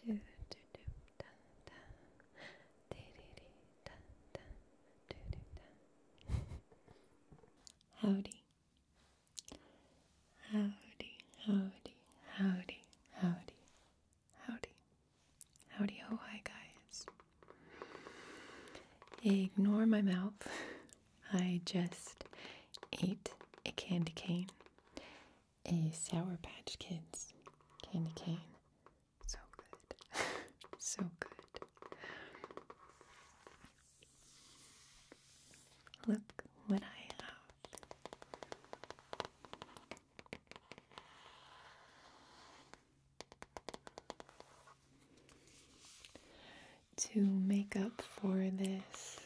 Howdy. Howdy, howdy, howdy, howdy, howdy. Howdy ho hi guys. Ignore my mouth. I just ate a candy cane. A Sour Patch Kids candy cane. So good. So good. Look what I have. To make up for this,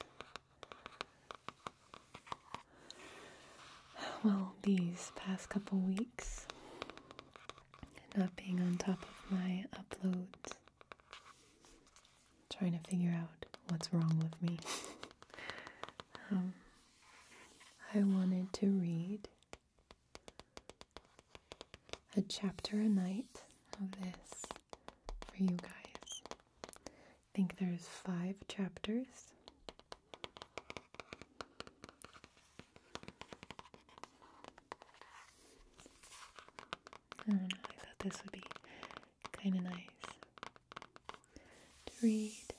well, these past couple weeks, not being on top of my uploads, trying to figure out what's wrong with me. I wanted to read a chapter a night of this for you guys. I think there's 5 chapters. I don't know, I thought this would be kind of nice to read.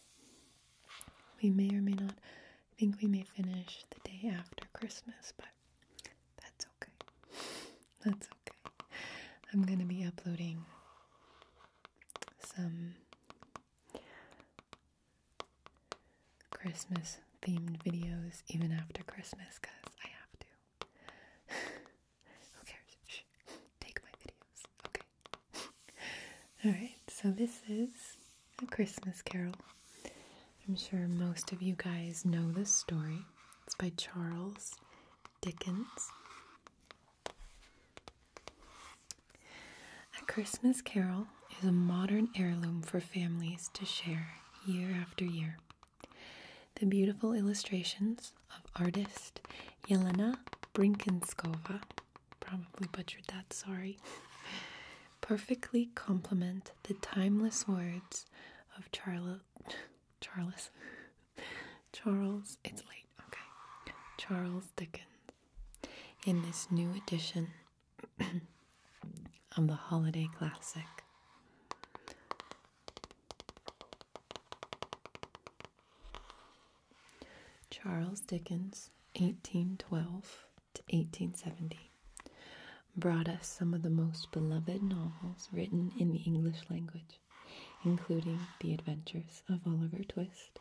We may or may not, I think we may finish the day after Christmas, but that's okay. That's okay. I'm going to be uploading some Christmas themed videos even after Christmas because I have to. Who cares? Shh. Take my videos. Okay. Alright, so this is A Christmas Carol. I'm sure most of you guys know this story. It's by Charles Dickens. A Christmas Carol is a modern heirloom for families to share year after year. The beautiful illustrations of artist Jelena Brinkenskova, probably butchered that, sorry, perfectly complement the timeless words of Charles, it's late, okay, Charles Dickens, in this new edition of the holiday classic. Charles Dickens, 1812 to 1870, brought us some of the most beloved novels written in the English language, including The Adventures of Oliver Twist,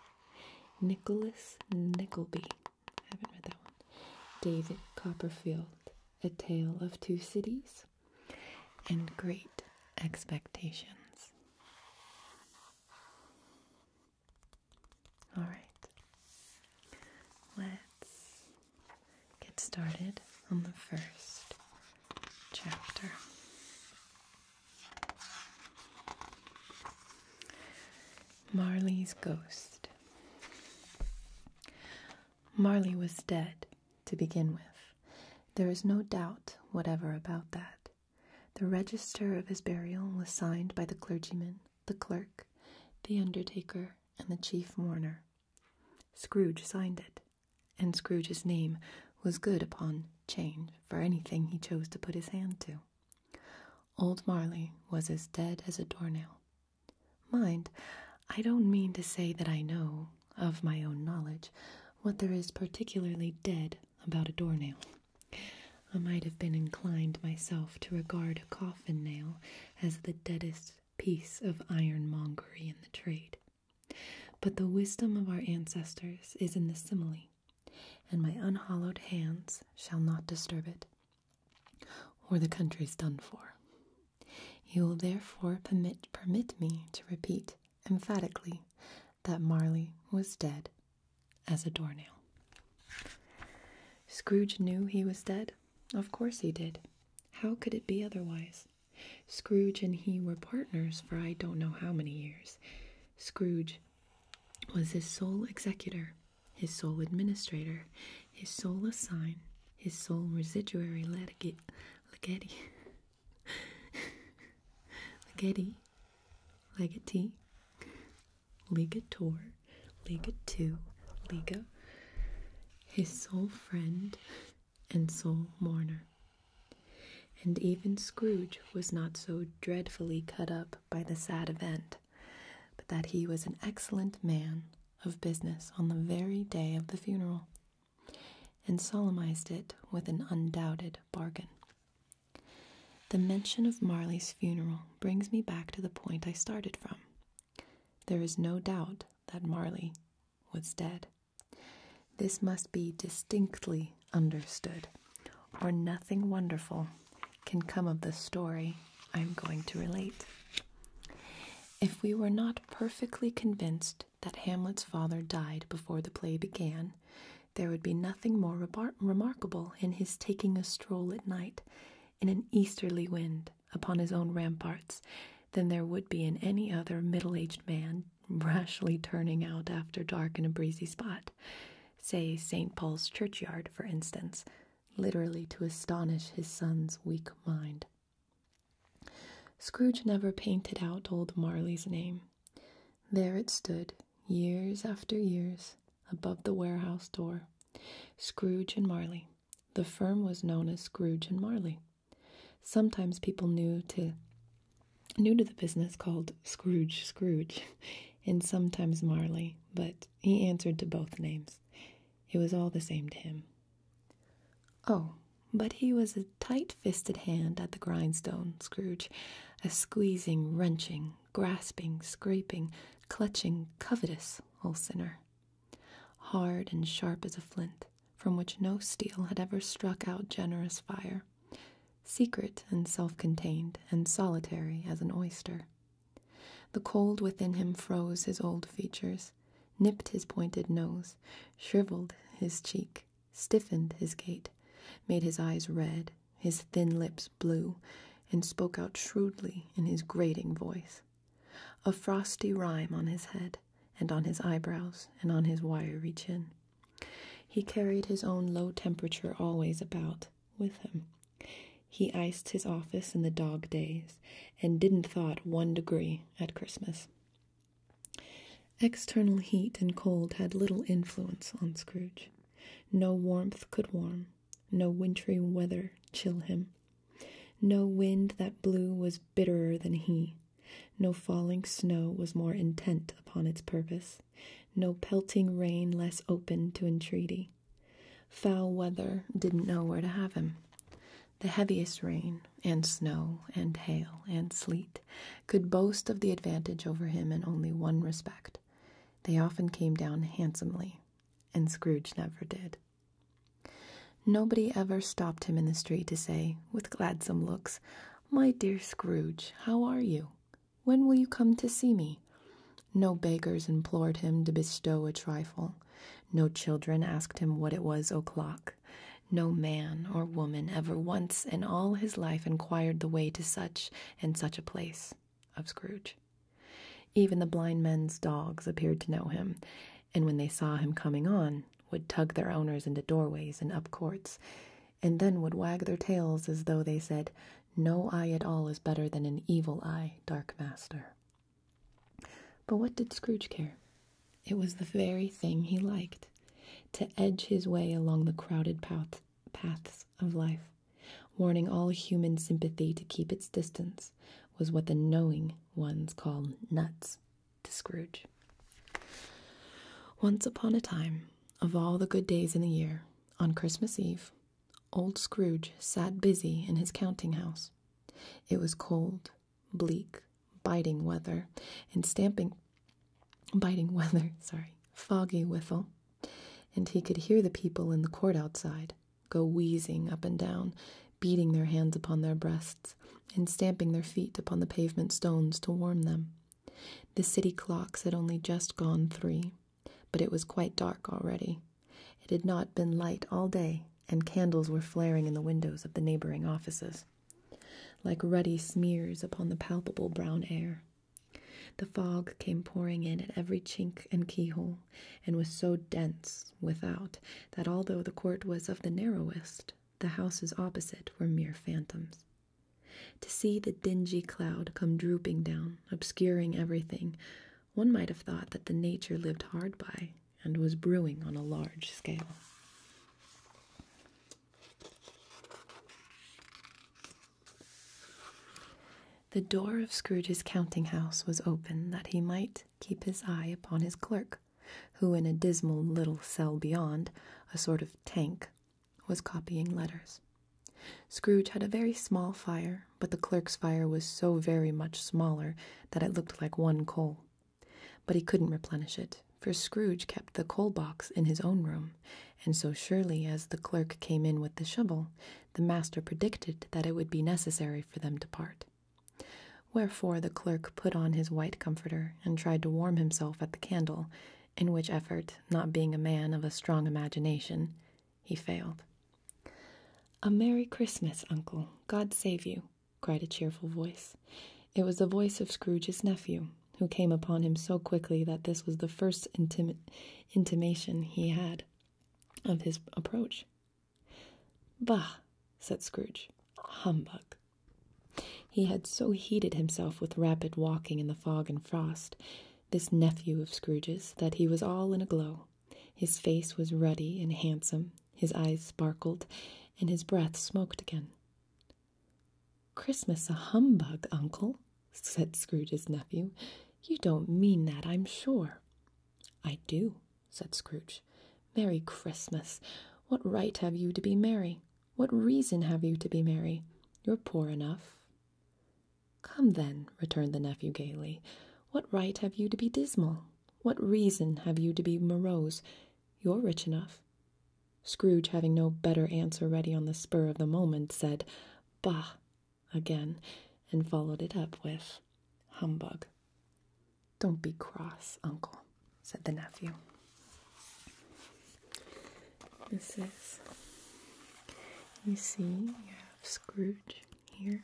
Nicholas Nickleby, I haven't read that one, David Copperfield, A Tale of Two Cities, and Great Expectations. All right. Let's get started on the first chapter. Marley's Ghost. Marley was dead, to begin with. There is no doubt whatever about that. The register of his burial was signed by the clergyman, the clerk, the undertaker, and the chief mourner. Scrooge signed it, and Scrooge's name was good upon 'change for anything he chose to put his hand to. Old Marley was as dead as a doornail. Mind, I don't mean to say that I know, of my own knowledge, what there is particularly dead about a doornail. I might have been inclined myself to regard a coffin nail as the deadest piece of ironmongery in the trade. But the wisdom of our ancestors is in the simile, and my unhallowed hands shall not disturb it, or the country's done for. You will therefore permit me to repeat emphatically that Marley was dead as a doornail. Scrooge knew he was dead. Of course he did. How could it be otherwise? Scrooge and he were partners for I don't know how many years. Scrooge was his sole executor, his sole administrator, his sole assign, his sole residuary legatee, 𝗨𝗪𝗘𝗪, 𝗨𝗪𝗘, his sole friend and sole mourner. And even Scrooge was not so dreadfully cut up by the sad event, but that he was an excellent man of business on the very day of the funeral, and solemnized it with an undoubted bargain. The mention of Marley's funeral brings me back to the point I started from. There is no doubt that Marley was dead. This must be distinctly understood, or nothing wonderful can come of the story I am going to relate. If we were not perfectly convinced that Hamlet's father died before the play began, there would be nothing more remarkable in his taking a stroll at night in an easterly wind upon his own ramparts than there would be in any other middle-aged man rashly turning out after dark in a breezy spot, say St. Paul's churchyard, for instance, literally to astonish his son's weak mind. Scrooge never painted out old Marley's name. There it stood, years after years, above the warehouse door. Scrooge and Marley. The firm was known as Scrooge and Marley. Sometimes people new to the business called Scrooge, and sometimes Marley, but he answered to both names. It was all the same to him. Oh, but he was a tight-fisted hand at the grindstone, Scrooge, a squeezing, wrenching, grasping, scraping, clutching, covetous old sinner, hard and sharp as a flint, from which no steel had ever struck out generous fire, secret and self-contained and solitary as an oyster. The cold within him froze his old features, nipped his pointed nose, shriveled his cheek, stiffened his gait, made his eyes red, his thin lips blue, and spoke out shrewdly in his grating voice. A frosty rime on his head, and on his eyebrows, and on his wiry chin. He carried his own low temperature always about with him. He iced his office in the dog days, and didn't thought 1 degree at Christmas. External heat and cold had little influence on Scrooge. No warmth could warm, no wintry weather chill him. No wind that blew was bitterer than he. No falling snow was more intent upon its purpose. No pelting rain less open to entreaty. Foul weather didn't know where to have him. The heaviest rain, and snow, and hail, and sleet could boast of the advantage over him in only one respect. They often came down handsomely, and Scrooge never did. Nobody ever stopped him in the street to say, with gladsome looks, "My dear Scrooge, how are you? When will you come to see me?" No beggars implored him to bestow a trifle. No children asked him what it was o'clock. No man or woman ever once in all his life inquired the way to such and such a place of Scrooge. Even the blind men's dogs appeared to know him, and when they saw him coming on, would tug their owners into doorways and up courts, and then would wag their tails as though they said, "No eye at all is better than an evil eye, dark master." But what did Scrooge care? It was the very thing he liked, to edge his way along the crowded paths of life, warning all human sympathy to keep its distance, was what the knowing ones call nuts to Scrooge. Once upon a time, of all the good days in the year, on Christmas Eve, old Scrooge sat busy in his counting house. It was cold, bleak, biting weather, foggy withal, and he could hear the people in the court outside go wheezing up and down, beating their hands upon their breasts, and stamping their feet upon the pavement stones to warm them. The city clocks had only just gone 3, but it was quite dark already. It had not been light all day, and candles were flaring in the windows of the neighboring offices, like ruddy smears upon the palpable brown air. The fog came pouring in at every chink and keyhole, and was so dense without that although the court was of the narrowest, the houses opposite were mere phantoms. To see the dingy cloud come drooping down, obscuring everything, One might have thought that the nature lived hard by and was brewing on a large scale. The door of Scrooge's counting-house was open that he might keep his eye upon his clerk, who in a dismal little cell beyond, a sort of tank, was copying letters. Scrooge had a very small fire, but the clerk's fire was so very much smaller that it looked like one coal. But he couldn't replenish it, for Scrooge kept the coal box in his own room, and so surely as the clerk came in with the shovel, the master predicted that it would be necessary for them to part. Wherefore the clerk put on his white comforter and tried to warm himself at the candle, in which effort, not being a man of a strong imagination, he failed. "A Merry Christmas, Uncle. God save you," cried a cheerful voice. It was the voice of Scrooge's nephew, who came upon him so quickly that this was the first intimation he had of his approach. "Bah!" said Scrooge. "Humbug!" He had so heated himself with rapid walking in the fog and frost, this nephew of Scrooge's, that he was all in a glow. His face was ruddy and handsome, his eyes sparkled, and his breath smoked again. "Christmas a humbug, Uncle," said Scrooge's nephew. "You don't mean that, I'm sure." "I do," said Scrooge. "Merry Christmas! What right have you to be merry? What reason have you to be merry? You're poor enough." "Come then," returned the nephew gaily. "What right have you to be dismal? What reason have you to be morose? You're rich enough." Scrooge, having no better answer ready on the spur of the moment, said, "Bah!" again, and followed it up with, "Humbug." "Don't be cross, Uncle," said the nephew. This is, you see, you have Scrooge here,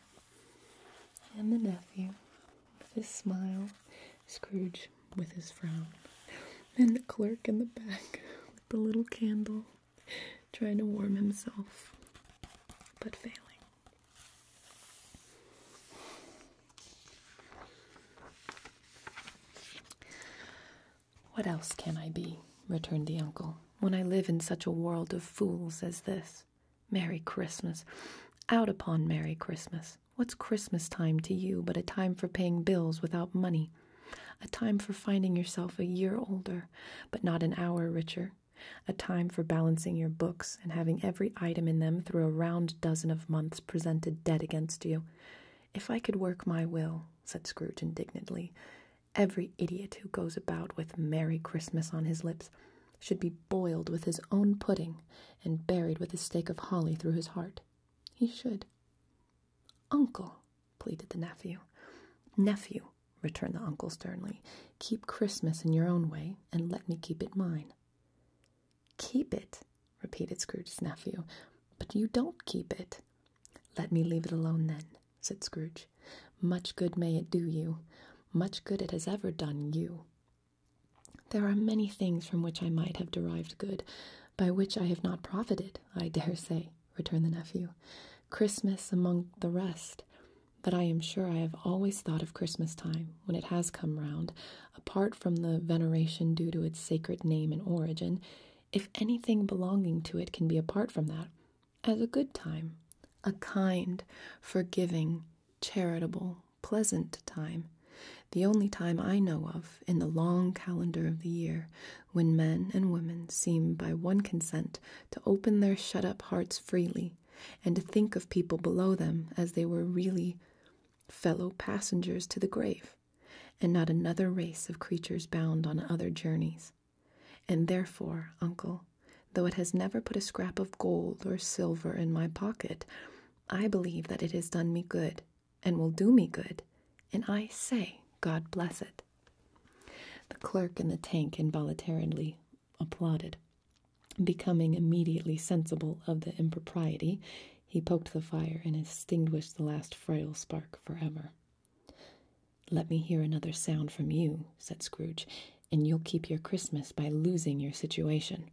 and the nephew with his smile, Scrooge with his frown, and the clerk in the back with the little candle, trying to warm himself, but failing. "What else can I be," returned the uncle, "when I live in such a world of fools as this? Merry Christmas! Out upon Merry Christmas! What's Christmas time to you but a time for paying bills without money? A time for finding yourself a year older, but not an hour richer? A time for balancing your books and having every item in them through a round dozen of months presented dead against you? If I could work my will," said Scrooge indignantly, "every idiot who goes about with Merry Christmas on his lips should be boiled with his own pudding and buried with a stake of holly through his heart. He should." "Uncle," pleaded the nephew. "Nephew," returned the uncle sternly, "keep Christmas in your own way, and let me keep it mine." "Keep it," repeated Scrooge's nephew, "but you don't keep it." "Let me leave it alone then," said Scrooge. "Much good may it do you. Much good it has ever done you." "There are many things from which I might have derived good, by which I have not profited, I dare say," returned the nephew. "Christmas among the rest. But I am sure I have always thought of Christmas time, when it has come round, apart from the veneration due to its sacred name and origin, if anything belonging to it can be apart from that, as a good time, a kind, forgiving, charitable, pleasant time, the only time I know of in the long calendar of the year, when men and women seem by one consent to open their shut-up hearts freely, and to think of people below them as they were really fellow passengers to the grave, and not another race of creatures bound on other journeys. And therefore, Uncle, though it has never put a scrap of gold or silver in my pocket, I believe that it has done me good, and will do me good, and I say, God bless it." The clerk in the tank involuntarily applauded. Becoming immediately sensible of the impropriety, he poked the fire and extinguished the last frail spark forever. "Let me hear another sound from you," said Scrooge, "and you'll keep your Christmas by losing your situation.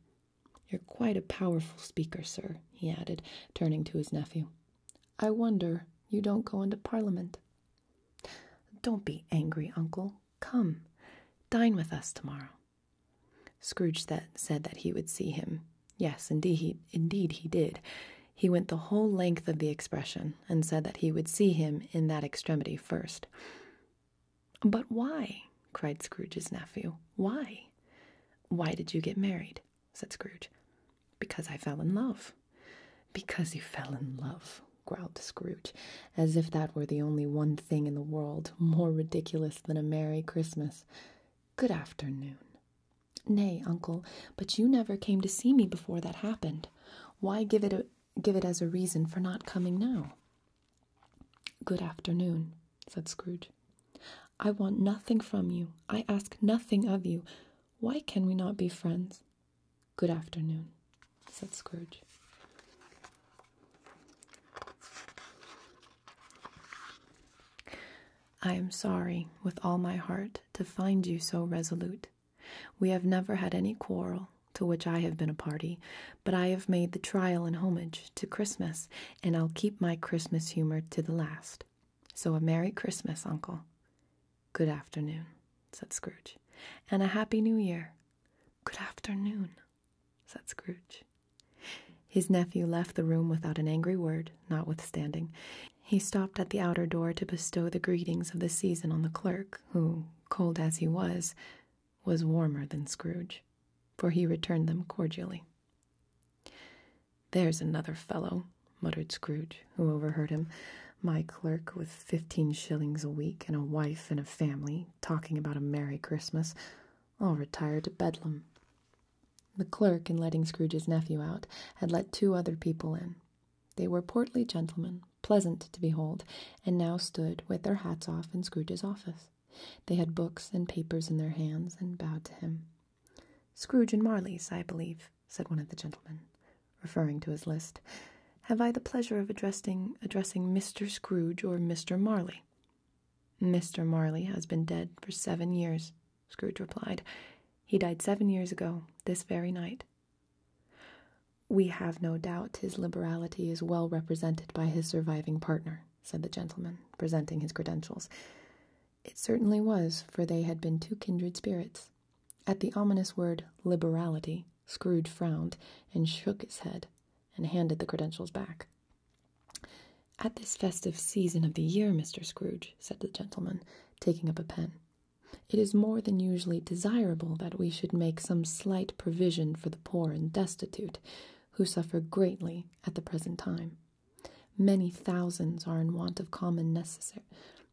You're quite a powerful speaker, sir," he added, turning to his nephew. "I wonder you don't go into Parliament." "Don't be angry, Uncle. Come, Dine with us tomorrow. Scrooge said that he would see him. Yes, indeed he did. He went the whole length of the expression, and said that he would see him in that extremity first. "But why?" cried Scrooge's nephew. "Why?" "Why did you get married?" said Scrooge. "Because I fell in love." "Because you fell in love," growled Scrooge, as if that were the only one thing in the world more ridiculous than a Merry Christmas. "Good afternoon." "Nay, uncle, but you never came to see me before that happened. Why give it as a reason for not coming now?" "Good afternoon," said Scrooge. "I want nothing from you. I ask nothing of you. Why can we not be friends?" "Good afternoon," said Scrooge. "I am sorry, with all my heart, to find you so resolute. We have never had any quarrel, to which I have been a party, but I have made the trial and homage to Christmas, and I'll keep my Christmas humor to the last. So a Merry Christmas, uncle." "Good afternoon," said Scrooge. "And a Happy New Year." "Good afternoon," said Scrooge. His nephew left the room without an angry word, notwithstanding. He stopped at the outer door to bestow the greetings of the season on the clerk, who, cold as he was warmer than Scrooge, for he returned them cordially. "There's another fellow," muttered Scrooge, who overheard him. "My clerk, with 15 shillings a week and a wife and a family, talking about a Merry Christmas. I'll retire to Bedlam." The clerk, in letting Scrooge's nephew out, had let 2 other people in. They were portly gentlemen, pleasant to behold, and now stood with their hats off in Scrooge's office. They had books and papers in their hands, and bowed to him. "Scrooge and Marley's, I believe," said one of the gentlemen, referring to his list. "Have I the pleasure of addressing Mr. Scrooge or Mr. Marley?" "Mr. Marley has been dead for 7 years," Scrooge replied. "He died 7 years ago, this very night." "We have no doubt his liberality is well represented by his surviving partner," said the gentleman, presenting his credentials. It certainly was, for they had been 2 kindred spirits. At the ominous word liberality, Scrooge frowned and shook his head, and handed the credentials back. "At this festive season of the year, Mr. Scrooge," said the gentleman, taking up a pen, "it is more than usually desirable that we should make some slight provision for the poor and destitute, who suffer greatly at the present time. Many thousands are in want of common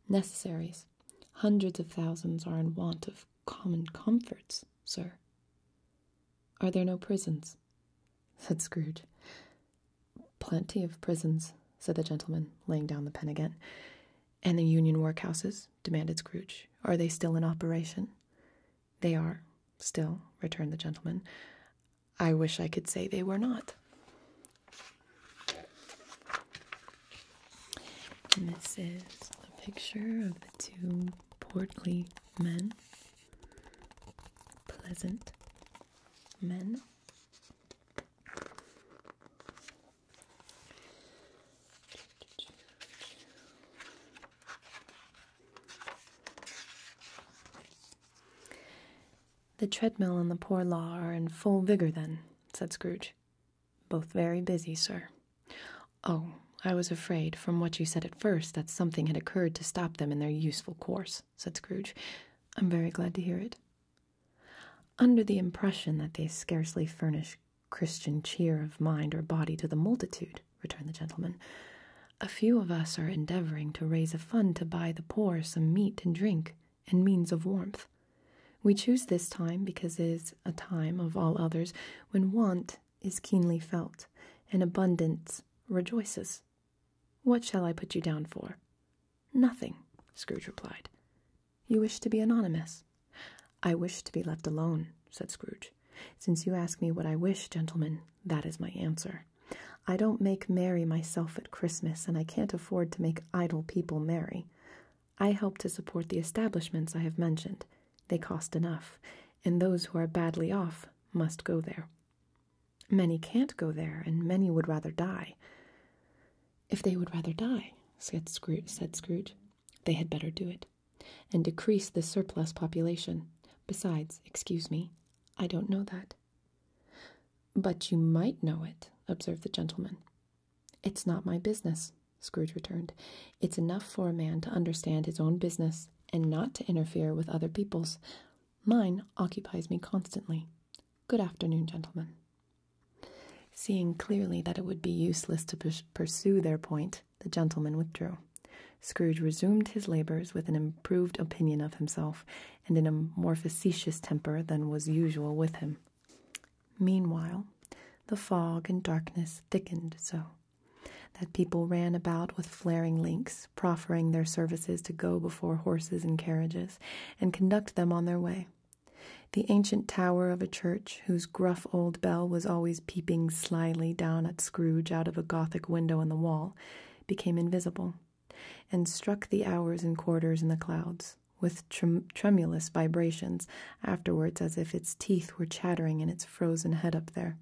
necessaries. Hundreds of thousands are in want of common comforts, sir." "Are there no prisons?" said Scrooge. "Plenty of prisons," said the gentleman, laying down the pen again. "And the Union workhouses?" demanded Scrooge. "Are they still in operation?" "They are, still," returned the gentleman. "I wish I could say they were not." And this is a picture of the 2 portly men, pleasant men. "The treadmill and the poor law are in full vigor, then," said Scrooge. "Both very busy, sir." "Oh, I was afraid, from what you said at first, that something had occurred to stop them in their useful course," said Scrooge. "I'm very glad to hear it." "Under the impression that they scarcely furnish Christian cheer of mind or body to the multitude," returned the gentleman, "a few of us are endeavoring to raise a fund to buy the poor some meat and drink and means of warmth. We choose this time because it is a time of all others when want is keenly felt and abundance rejoices. What shall I put you down for?" "Nothing," Scrooge replied. "You wish to be anonymous?" "I wish to be left alone," said Scrooge. "Since you ask me what I wish, gentlemen, that is my answer. I don't make merry myself at Christmas, and I can't afford to make idle people merry. I help to support the establishments I have mentioned. They cost enough, and those who are badly off must go there. Many can't go there, and many would rather die." "If they would rather die," said Scrooge, "they had better do it, and decrease the surplus population. Besides, excuse me, I don't know that. But you might know it, observed the gentleman. It's not my business, Scrooge returned. It's enough for a man to understand his own business and not to interfere with other people's. Mine occupies me constantly. Good afternoon, gentlemen. Seeing clearly that it would be useless to pursue their point, the gentleman withdrew. Scrooge resumed his labors with an improved opinion of himself, and in a more facetious temper than was usual with him. Meanwhile, the fog and darkness thickened so that people ran about with flaring links, proffering their services to go before horses and carriages, and conduct them on their way. The ancient tower of a church, whose gruff old bell was always peeping slyly down at Scrooge out of a Gothic window in the wall, became invisible, and struck the hours and quarters in the clouds, with tremulous vibrations afterwards, as if its teeth were chattering in its frozen head up there.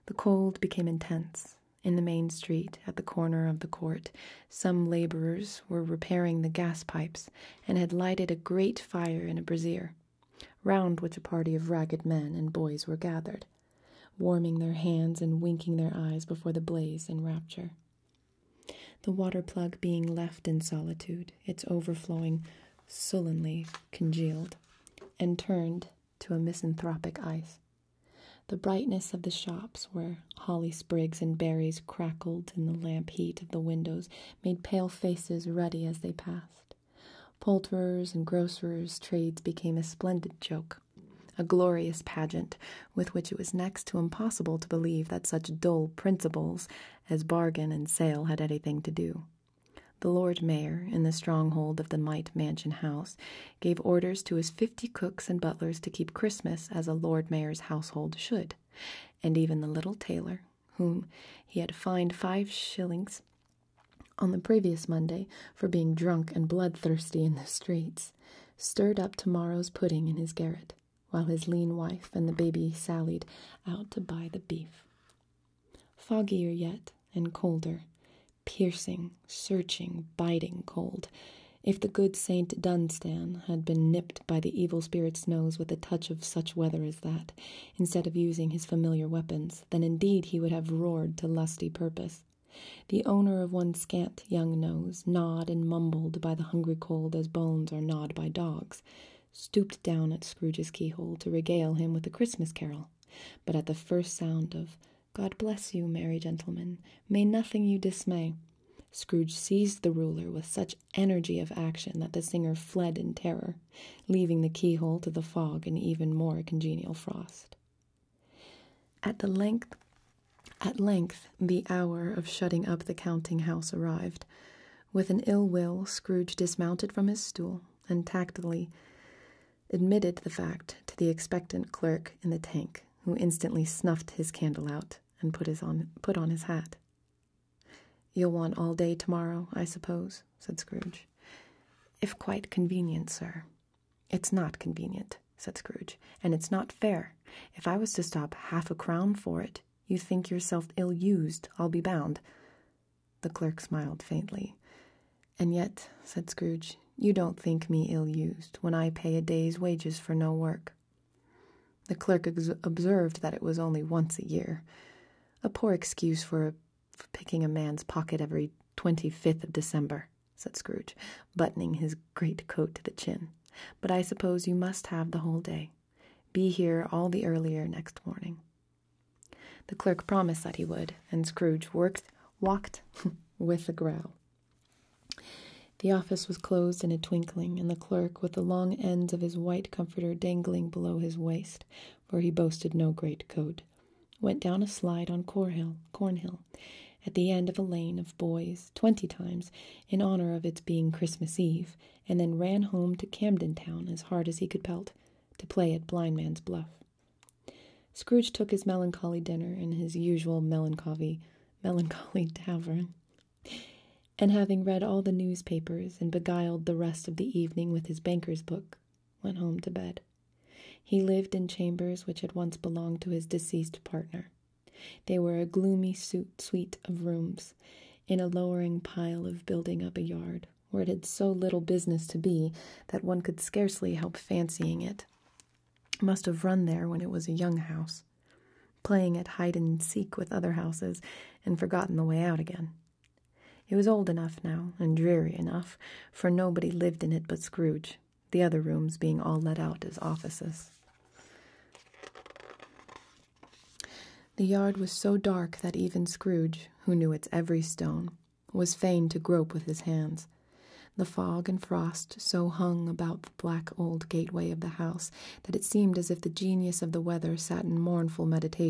The cold became intense. In the main street, at the corner of the court, some laborers were repairing the gas pipes, and had lighted a great fire in a brazier, round which a party of ragged men and boys were gathered, warming their hands and winking their eyes before the blaze in rapture. The water plug being left in solitude, its overflowing sullenly congealed, and turned to a misanthropic ice. The brightness of the shops, where holly sprigs and berries crackled in the lamp heat of the windows, made pale faces ruddy as they passed. Poulterers' and grocers' trades became a splendid joke, a glorious pageant, with which it was next to impossible to believe that such dull principles as bargain and sale had anything to do. The Lord Mayor, in the stronghold of the Might Mansion House, gave orders to his 50 cooks and butlers to keep Christmas as a Lord Mayor's household should, and even the little tailor, whom he had fined 5 shillings on the previous Monday for being drunk and bloodthirsty in the streets, stirred up tomorrow's pudding in his garret, while his lean wife and the baby sallied out to buy the beef. Foggier yet, and colder, piercing, searching, biting cold. If the good Saint Dunstan had been nipped by the evil spirit's nose with a touch of such weather as that, instead of using his familiar weapons, then indeed he would have roared to lusty purpose. The owner of one scant young nose, gnawed and mumbled by the hungry cold as bones are gnawed by dogs, stooped down at Scrooge's keyhole to regale him with a Christmas carol, but at the first sound of "God bless you, merry gentlemen, may nothing you dismay," Scrooge seized the ruler with such energy of action that the singer fled in terror, leaving the keyhole to the fog and even more congenial frost. At length, the hour of shutting up the counting-house arrived. With an ill will, Scrooge dismounted from his stool and tactfully admitted the fact to the expectant clerk in the tank, who instantly snuffed his candle out and put on his hat. "You'll want all day tomorrow, I suppose," said Scrooge. "If quite convenient, sir." "It's not convenient," said Scrooge, "and it's not fair. If I was to stop 1/2 crown for it, you think yourself ill-used, I'll be bound." The clerk smiled faintly. "And yet," said Scrooge, "you don't think me ill-used when I pay a day's wages for no work." The clerk observed that it was only once a year, a poor excuse for picking a man's pocket every 25th of December, said Scrooge, buttoning his great coat to the chin. "But I suppose you must have the whole day. Be here all the earlier next morning." The clerk promised that he would, and Scrooge walked with a growl. The office was closed in a twinkling, and the clerk, with the long ends of his white comforter dangling below his waist, for he boasted no great coat, went down a slide on Cornhill, at the end of a lane of boys 20 times, in honor of its being Christmas Eve, and then ran home to Camden Town as hard as he could pelt, to play at Blindman's Buff. Scrooge took his melancholy dinner in his usual melancholy tavern, and having read all the newspapers and beguiled the rest of the evening with his banker's book, went home to bed. He lived in chambers which had once belonged to his deceased partner. They were a gloomy suite of rooms, in a lowering pile of building up a yard, where it had so little business to be that one could scarcely help fancying it must have run there when it was a young house, playing at hide-and-seek with other houses, and forgotten the way out again. It was old enough now, and dreary enough, for nobody lived in it but Scrooge, the other rooms being all let out as offices. The yard was so dark that even Scrooge, who knew its every stone, was fain to grope with his hands. The fog and frost so hung about the black old gateway of the house that it seemed as if the genius of the weather sat in mournful meditation